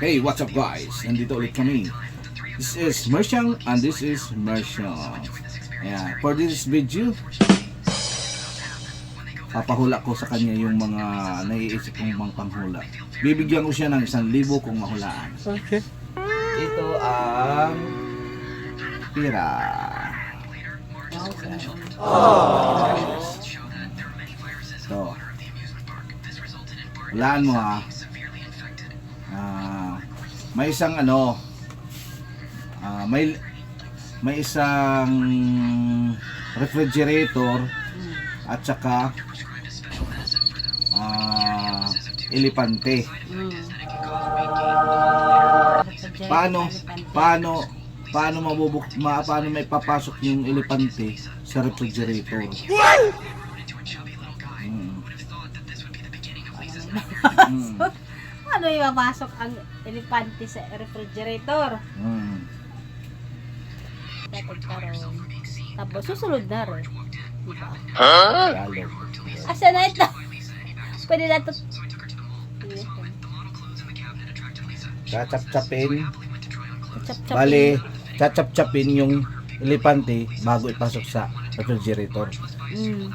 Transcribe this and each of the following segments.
Hey, what's up guys? Nandito ulit kami. This is Mersyang and this is Mersyang. Yeah, for this video, papahula ko sa kanya yung mga naiisip kong mga panghula. Bibigyan ko siya ng 1,000 kung mahulaan. Okay. Ito ang pira. So, hulaan mo ha. May isang may isang refrigerator at saka elepante. Paano may papasok yung elepante sa refrigerator? Ano yung mapasok ang elepante sa refrigerator? Tapos susunod na rin. Diba? Asa na ito? Pwede na ito. Chachap-chapin. Bali, chachap-chapin yung elepante bago ipasok sa refrigerator.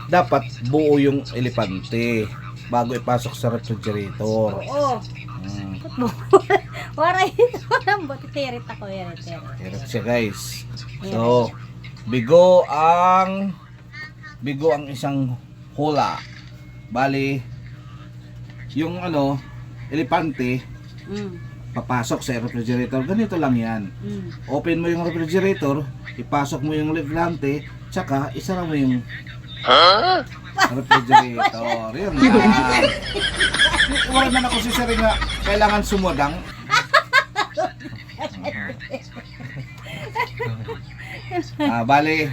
Dapat buo yung elepante bago ipasok sa refrigerator. Oo. Waray ito ng tirit ako. Tirit siya guys. So, bigo ang isang hula. Bali, yung elepante papasok sa refrigerator. Ganito lang yan. Open mo yung refrigerator, ipasok mo yung elepante, tsaka isara mo yung refrigerator. Yun lang. Wala man ako sisari nga kailangan sumudang. Bali,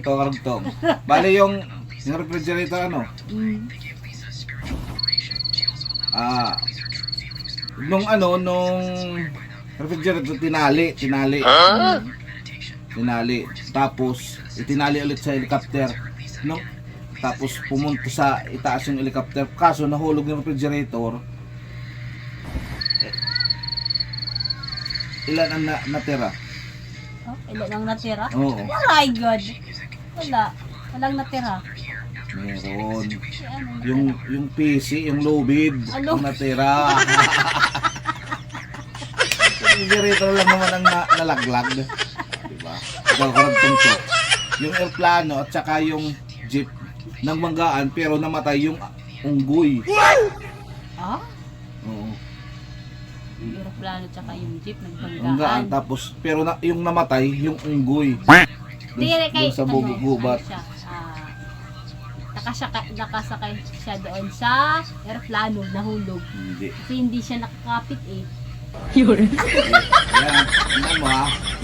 karugtong. Bali yung refrigerator nung refrigerator tinali. Tapos itinali ulit sa helicopter. Tapos pumunta sa itaas yung helicopter. Kaso nahulog yung refrigerator. Ilan ang natira? Ilan ang natira? Oo. Oh my God. Walang natira. Meron. Yung PC, yung lubid, ang natira. Refrigerator lang naman ang nalaglag. Diba? Ikaw karagtong to. Yung aeroplano at saka yung jeep nang banggaan pero namatay yung unggoy. Oo. Yung aeroplano at saka yung jeep Banggaan nagbanggaan. tapos pero yung namatay yung unggoy. Doon sa gubat. Nakasakay siya doon sa aeroplano, nahulog. Hindi. Kasi hindi siya nakakapit eh. Yan, mo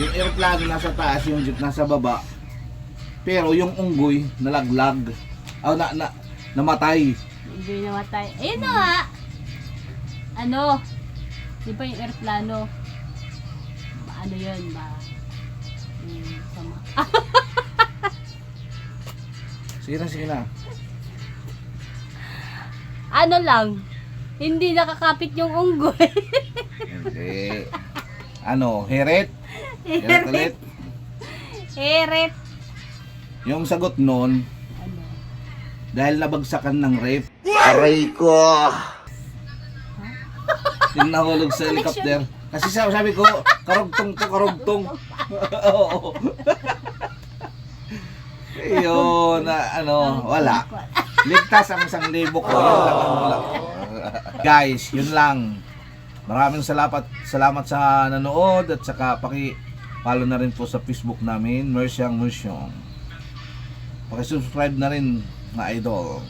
yung aeroplano nasa taas, yung jeep nasa baba. Pero yung unggoy nalaglag. Namatay. Hindi namatay. Ayun na nga. Di ba yung aeroplano? Ano yun ba? Sama. Sige na. Ano lang? Hindi nakakapit yung unggoy. Hindi. Heret? Heret ulit? Heret. Yung sagot nun, dahil nabagsakan ng ref, Aray ko! yung nahulog sa helicopter. Kasi sabi ko, karugtong. Oo. Yun, wala. Ligtas ang 1,000 ko. Yun lang ang wala. Guys, yun lang. Maraming salamat sa nanood at saka paki-follow na rin po sa Facebook namin, Mersyang. Paki-subscribe na rin, mga idol.